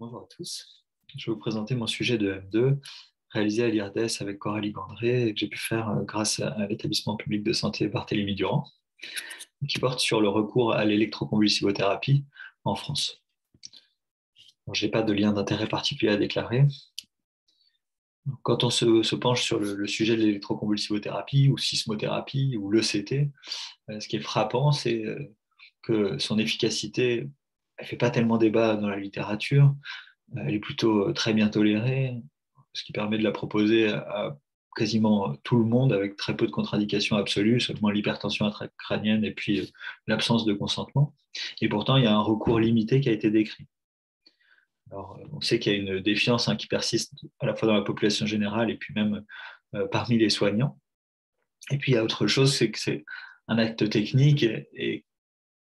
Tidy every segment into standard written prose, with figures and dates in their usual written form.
Bonjour à tous. Je vais vous présenter mon sujet de M2 réalisé à l'IRDES avec Coralie Gandré et que j'ai pu faire grâce à l'établissement public de santé Barthélemy Durand, qui porte sur le recours à l'électroconvulsivothérapie en France. Je n'ai pas de lien d'intérêt particulier à déclarer. Quand on se penche sur le sujet de l'électroconvulsivothérapie ou sismothérapie ou l'ECT, ce qui est frappant, c'est que son efficacité ne fait pas tellement débat dans la littérature. Elle est plutôt très bien tolérée, ce qui permet de la proposer à quasiment tout le monde avec très peu de contre-indications absolues, seulement l'hypertension intracrânienne et puis l'absence de consentement. Et pourtant, il y a un recours limité qui a été décrit. Alors, on sait qu'il y a une défiance qui persiste à la fois dans la population générale et puis même parmi les soignants. Et puis, il y a autre chose, c'est que c'est un acte technique et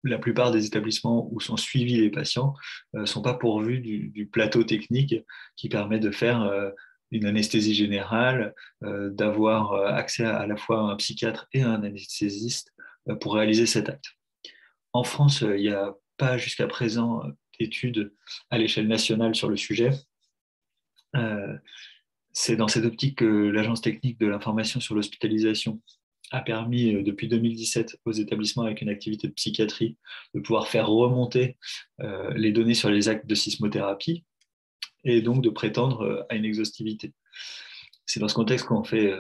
la plupart des établissements où sont suivis les patients ne sont pas pourvus du plateau technique qui permet de faire une anesthésie générale, d'avoir accès à la fois à un psychiatre et à un anesthésiste pour réaliser cet acte. En France, il n'y a pas jusqu'à présent d'études à l'échelle nationale sur le sujet. C'est dans cette optique que l'Agence technique de l'information sur l'hospitalisation a permis depuis 2017 aux établissements avec une activité de psychiatrie de pouvoir faire remonter les données sur les actes de sismothérapie et donc de prétendre à une exhaustivité. C'est dans ce contexte qu'on fait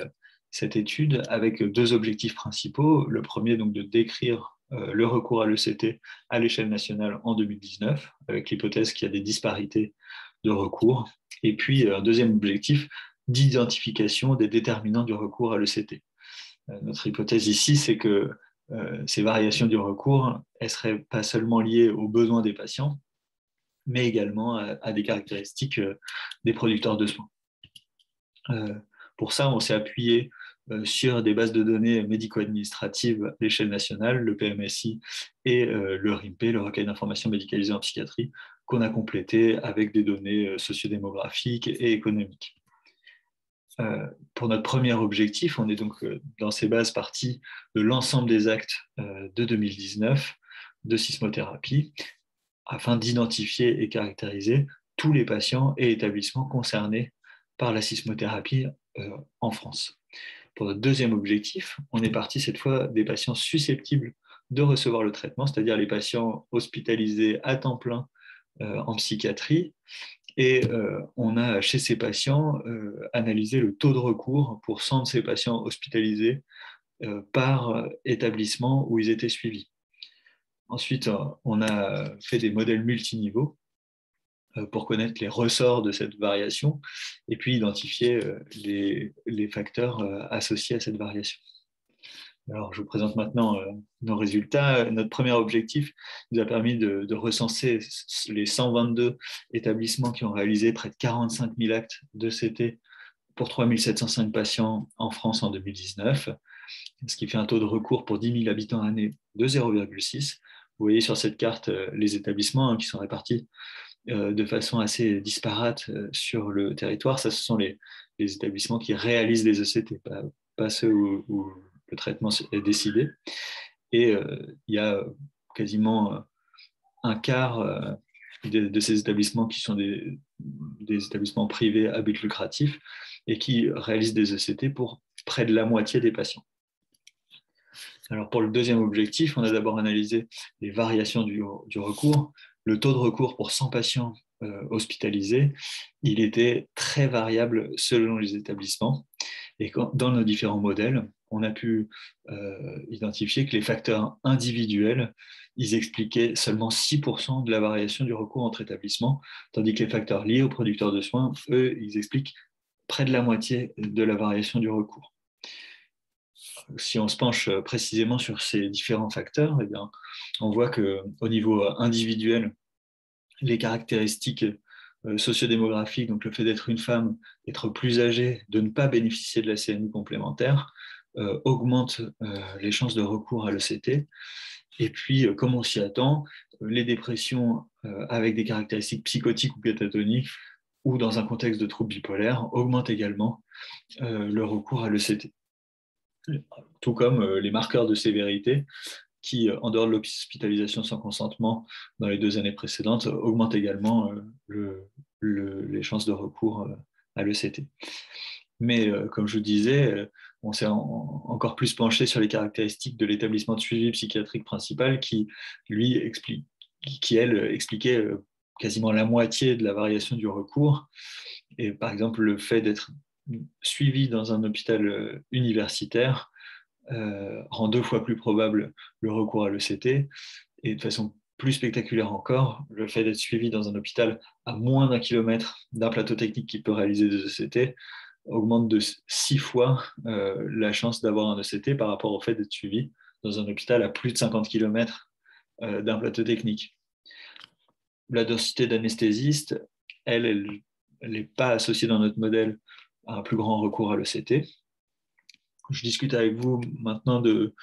cette étude avec deux objectifs principaux. Le premier, donc, de décrire le recours à l'ECT à l'échelle nationale en 2019, avec l'hypothèse qu'il y a des disparités de recours. Et puis, un deuxième objectif d'identification des déterminants du recours à l'ECT. Notre hypothèse ici, c'est que ces variations du recours, elles ne seraient pas seulement liées aux besoins des patients, mais également à des caractéristiques des producteurs de soins. Pour ça, on s'est appuyé sur des bases de données médico-administratives à l'échelle nationale, le PMSI et le RIMP, le recueil d'informations médicalisées en psychiatrie, qu'on a complété avec des données sociodémographiques et économiques. Pour notre premier objectif, on est donc dans ces bases parties de l'ensemble des actes de 2019 de sismothérapie afin d'identifier et caractériser tous les patients et établissements concernés par la sismothérapie en France. Pour notre deuxième objectif, on est parti cette fois des patients susceptibles de recevoir le traitement, c'est-à-dire les patients hospitalisés à temps plein en psychiatrie. Et on a chez ces patients analysé le taux de recours pour 100 de ces patients hospitalisés par établissement où ils étaient suivis. Ensuite, on a fait des modèles multiniveaux pour connaître les ressorts de cette variation et puis identifier les facteurs associés à cette variation. Alors, je vous présente maintenant nos résultats. Notre premier objectif nous a permis de recenser les 122 établissements qui ont réalisé près de 45 000 actes de CT pour 3 705 patients en France en 2019, ce qui fait un taux de recours pour 10 000 habitants année de 0,6. Vous voyez sur cette carte les établissements qui sont répartis de façon assez disparate sur le territoire. Ça, ce sont les établissements qui réalisent les ECT, pas ceux où le traitement est décidé. Et il y a quasiment un quart de ces établissements qui sont des établissements privés à but lucratif et qui réalisent des ECT pour près de la moitié des patients. Alors pour le deuxième objectif, on a d'abord analysé les variations du recours. Le taux de recours pour 100 patients hospitalisés, il était très variable selon les établissements. Et dans nos différents modèles, on a pu identifier que les facteurs individuels, ils expliquaient seulement 6% de la variation du recours entre établissements, tandis que les facteurs liés aux producteurs de soins, eux, ils expliquent près de la moitié de la variation du recours. Si on se penche précisément sur ces différents facteurs, eh bien, on voit qu'au niveau individuel, les caractéristiques sociodémographiques, donc le fait d'être une femme, d'être plus âgée, de ne pas bénéficier de la CMU complémentaire, augmente les chances de recours à l'ECT. Et puis, comme on s'y attend, les dépressions avec des caractéristiques psychotiques ou catatoniques ou dans un contexte de trouble bipolaire augmentent également le recours à l'ECT. Tout comme les marqueurs de sévérité qui, en dehors de l'hospitalisation sans consentement dans les 2 années précédentes, augmente également les chances de recours à l'ECT. Mais comme je vous disais, on s'est encore plus penché sur les caractéristiques de l'établissement de suivi psychiatrique principal qui, lui, expliquait quasiment la moitié de la variation du recours. Et par exemple, le fait d'être suivi dans un hôpital universitaire rend 2 fois plus probable le recours à l'ECT. Et de façon plus spectaculaire encore, le fait d'être suivi dans un hôpital à moins d'1 kilomètre d'un plateau technique qui peut réaliser des ECT augmente de 6 fois la chance d'avoir un ECT par rapport au fait d'être suivi dans un hôpital à plus de 50 km d'un plateau technique. La densité d'anesthésistes, elle n'est pas associée dans notre modèle à un plus grand recours à l'ECT. Je discute avec vous maintenant de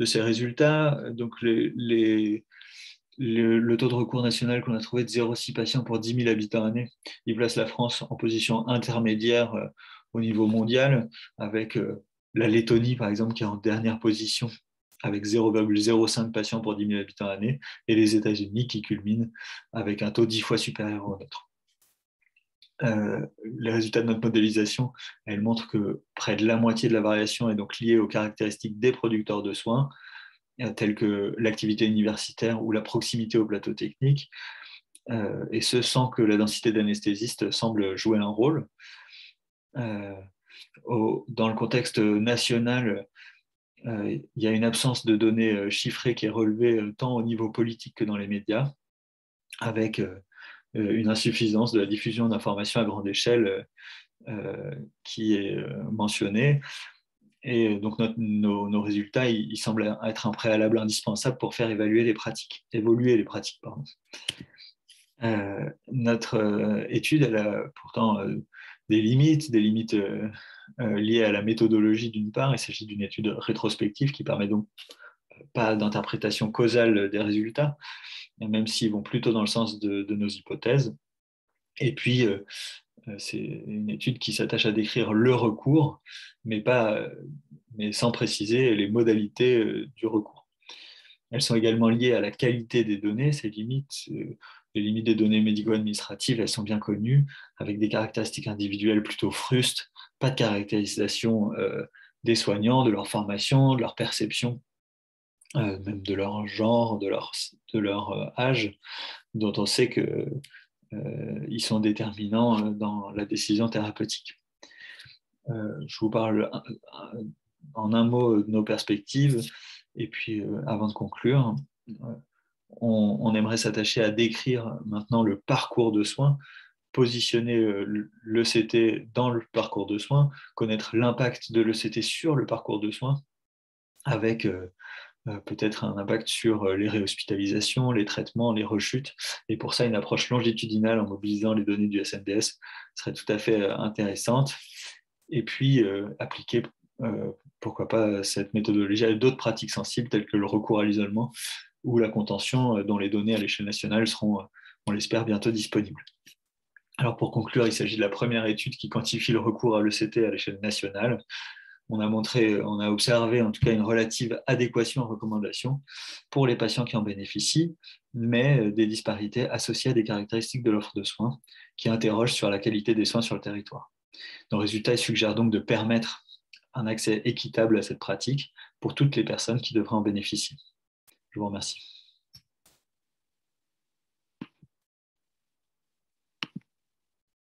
ces résultats. Donc, le taux de recours national qu'on a trouvé de 0,6 patients pour 10 000 habitants année, il place la France en position intermédiaire au niveau mondial, avec la Lettonie, par exemple, qui est en dernière position, avec 0,05 patients pour 10 000 habitants année, et les États-Unis qui culminent avec un taux 10 fois supérieur au nôtre. Les résultats de notre modélisation, elles montrent que près de la moitié de la variation est donc liée aux caractéristiques des producteurs de soins, telles que l'activité universitaire ou la proximité au plateau technique, et ce sans que la densité d'anesthésistes semble jouer un rôle. Dans le contexte national, il y a une absence de données chiffrées qui est relevée tant au niveau politique que dans les médias, avec une insuffisance de la diffusion d'informations à grande échelle qui est mentionnée. Et donc nos résultats, ils semblent être un préalable indispensable pour faire évoluer les pratiques. Notre étude, elle a pourtant des limites liées à la méthodologie d'une part. Il s'agit d'une étude rétrospective qui permet donc pas d'interprétation causale des résultats, même s'ils vont plutôt dans le sens de nos hypothèses. Et puis, c'est une étude qui s'attache à décrire le recours, mais sans préciser les modalités du recours. Elles sont également liées à la qualité des données, ces limites. Les limites des données médico-administratives, elles sont bien connues, avec des caractéristiques individuelles plutôt frustes, pas de caractérisation des soignants, de leur formation, de leur perception, même de leur genre, de leur âge, dont on sait qu'ils sont déterminants dans la décision thérapeutique. Je vous parle en un mot de nos perspectives, et puis avant de conclure, on aimerait s'attacher à décrire maintenant le parcours de soins, positionner l'ECT dans le parcours de soins, connaître l'impact de l'ECT sur le parcours de soins, avec peut-être un impact sur les réhospitalisations, les traitements, les rechutes. Et pour ça, une approche longitudinale en mobilisant les données du SNDS serait tout à fait intéressante. Et puis, appliquer, pourquoi pas, cette méthodologie à d'autres pratiques sensibles telles que le recours à l'isolement ou la contention, dont les données à l'échelle nationale seront, on l'espère, bientôt disponibles. Alors pour conclure, il s'agit de la première étude qui quantifie le recours à l'ECT à l'échelle nationale. On a observé en tout cas une relative adéquation en recommandation pour les patients qui en bénéficient, mais des disparités associées à des caractéristiques de l'offre de soins qui interrogent sur la qualité des soins sur le territoire. Nos résultats suggèrent donc de permettre un accès équitable à cette pratique pour toutes les personnes qui devraient en bénéficier. Je vous remercie.